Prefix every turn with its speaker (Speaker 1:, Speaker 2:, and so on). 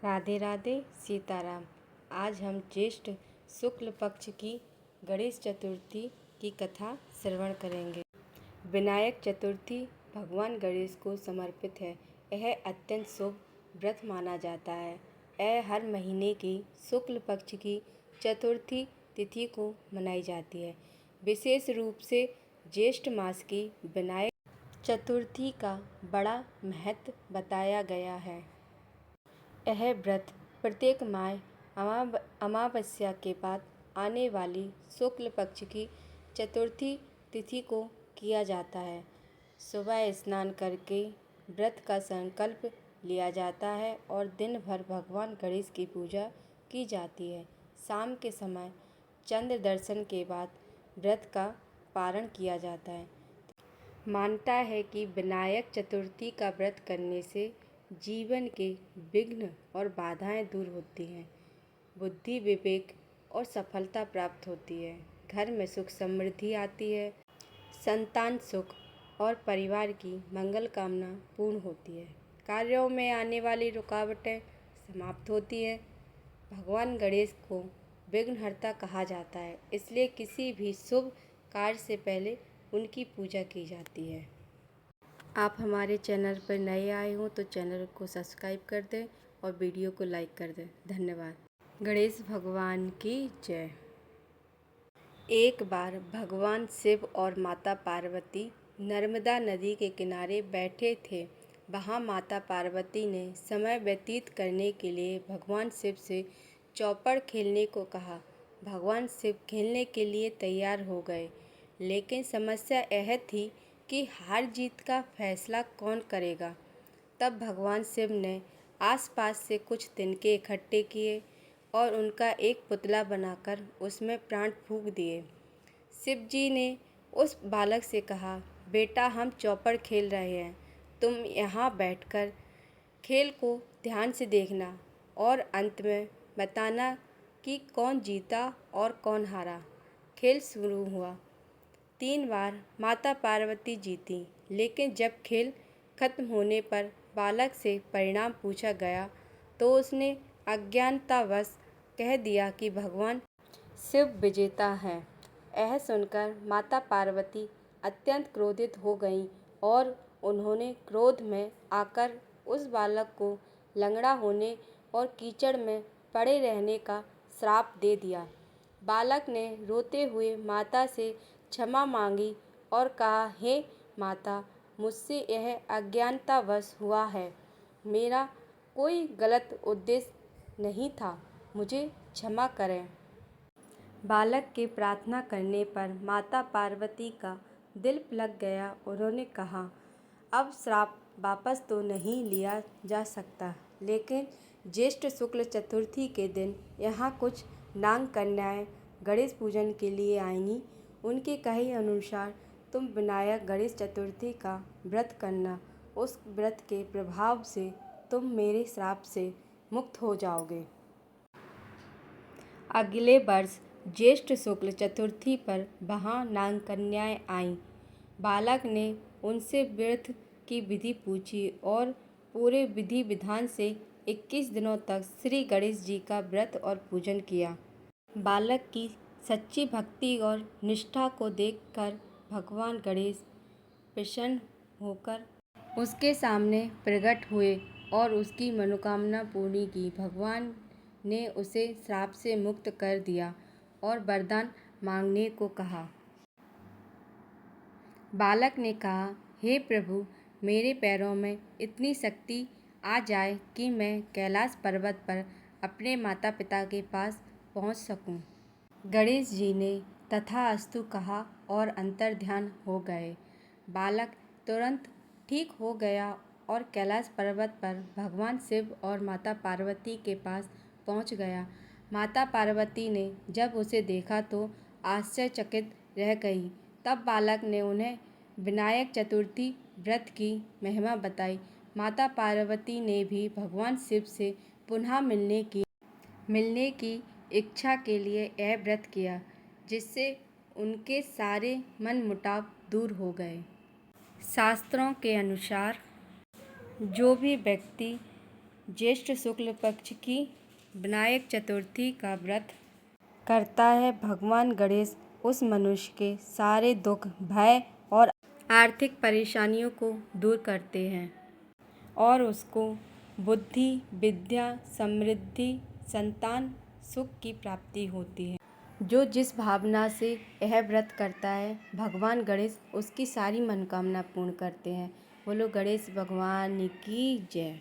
Speaker 1: राधे राधे सीताराम। आज हम ज्येष्ठ शुक्ल पक्ष की गणेश चतुर्थी की कथा श्रवण करेंगे। विनायक चतुर्थी भगवान गणेश को समर्पित है। यह अत्यंत शुभ व्रत माना जाता है। यह हर महीने की शुक्ल पक्ष की चतुर्थी तिथि को मनाई जाती है। विशेष रूप से ज्येष्ठ मास की विनायक चतुर्थी का बड़ा महत्व बताया गया है। यह व्रत प्रत्येक माह अमावस्या के बाद आने वाली शुक्ल पक्ष की चतुर्थी तिथि को किया जाता है। सुबह स्नान करके व्रत का संकल्प लिया जाता है और दिन भर भगवान गणेश की पूजा की जाती है। शाम के समय चंद्र दर्शन के बाद व्रत का पारण किया जाता है। मानता है कि विनायक चतुर्थी का व्रत करने से जीवन के विघ्न और बाधाएं दूर होती हैं, बुद्धि विवेक और सफलता प्राप्त होती है, घर में सुख समृद्धि आती है, संतान सुख और परिवार की मंगल कामना पूर्ण होती है, कार्यों में आने वाली रुकावटें समाप्त होती है। भगवान गणेश को विघ्नहर्ता कहा जाता है, इसलिए किसी भी शुभ कार्य से पहले उनकी पूजा की जाती है। आप हमारे चैनल पर नए आए हों तो चैनल को सब्सक्राइब कर दें और वीडियो को लाइक कर दें। धन्यवाद। गणेश भगवान की जय। एक बार भगवान शिव और माता पार्वती नर्मदा नदी के किनारे बैठे थे। वहाँ माता पार्वती ने समय व्यतीत करने के लिए भगवान शिव से चौपड़ खेलने को कहा। भगवान शिव खेलने के लिए तैयार हो गए, लेकिन समस्या यह थी कि हार जीत का फैसला कौन करेगा। तब भगवान शिव ने आसपास से कुछ तिनके इकट्ठे किए और उनका एक पुतला बनाकर उसमें प्राण फूंक दिए। शिव जी ने उस बालक से कहा, बेटा हम चौपड़ खेल रहे हैं, तुम यहाँ बैठकर खेल को ध्यान से देखना और अंत में बताना कि कौन जीता और कौन हारा। खेल शुरू हुआ। 3 बार माता पार्वती जीती, लेकिन जब खेल खत्म होने पर बालक से परिणाम पूछा गया तो उसने अज्ञानतावश कह दिया कि भगवान शिव विजेता हैं। यह सुनकर माता पार्वती अत्यंत क्रोधित हो गईं और उन्होंने क्रोध में आकर उस बालक को लंगड़ा होने और कीचड़ में पड़े रहने का श्राप दे दिया। बालक ने रोते हुए माता से क्षमा मांगी और कहा, हे माता, मुझसे यह अज्ञानतावश हुआ है, मेरा कोई गलत उद्देश्य नहीं था, मुझे क्षमा करें। बालक के प्रार्थना करने पर माता पार्वती का दिल पिघल गया। उन्होंने कहा, अब श्राप वापस तो नहीं लिया जा सकता, लेकिन ज्येष्ठ शुक्ल चतुर्थी के दिन यहाँ कुछ नाग कन्याएं गणेश पूजन के लिए आएंगी। उनके कहे अनुसार तुम विनायक गणेश चतुर्थी का व्रत करना। उस व्रत के प्रभाव से तुम मेरे श्राप से मुक्त हो जाओगे। अगले वर्ष ज्येष्ठ शुक्ल चतुर्थी पर वहाँ नाग कन्याएं आईं। बालक ने उनसे व्रत की विधि पूछी और पूरे विधि विधान से 21 दिनों तक श्री गणेश जी का व्रत और पूजन किया। बालक की सच्ची भक्ति और निष्ठा को देखकर भगवान गणेश प्रसन्न होकर उसके सामने प्रकट हुए और उसकी मनोकामना पूरी की। भगवान ने उसे श्राप से मुक्त कर दिया और वरदान मांगने को कहा। बालक ने कहा, हे प्रभु, मेरे पैरों में इतनी शक्ति आ जाए कि मैं कैलाश पर्वत पर अपने माता पिता के पास पहुंच सकूं। गणेश जी ने तथास्तु कहा और अंतर्ध्यान हो गए। बालक तुरंत ठीक हो गया और कैलाश पर्वत पर भगवान शिव और माता पार्वती के पास पहुंच गया। माता पार्वती ने जब उसे देखा तो आश्चर्यचकित रह गई। तब बालक ने उन्हें विनायक चतुर्थी व्रत की महिमा बताई। माता पार्वती ने भी भगवान शिव से पुनः मिलने की इच्छा के लिए यह व्रत किया, जिससे उनके सारे मनमुटाव दूर हो गए। शास्त्रों के अनुसार जो भी व्यक्ति ज्येष्ठ शुक्ल पक्ष की विनायक चतुर्थी का व्रत करता है, भगवान गणेश उस मनुष्य के सारे दुख, भय और आर्थिक परेशानियों को दूर करते हैं और उसको बुद्धि, विद्या, समृद्धि, संतान, सुख की प्राप्ति होती है। जो जिस भावना से यह व्रत करता है, भगवान गणेश उसकी सारी मनोकामना पूर्ण करते हैं। बोलो गणेश भगवान की जय।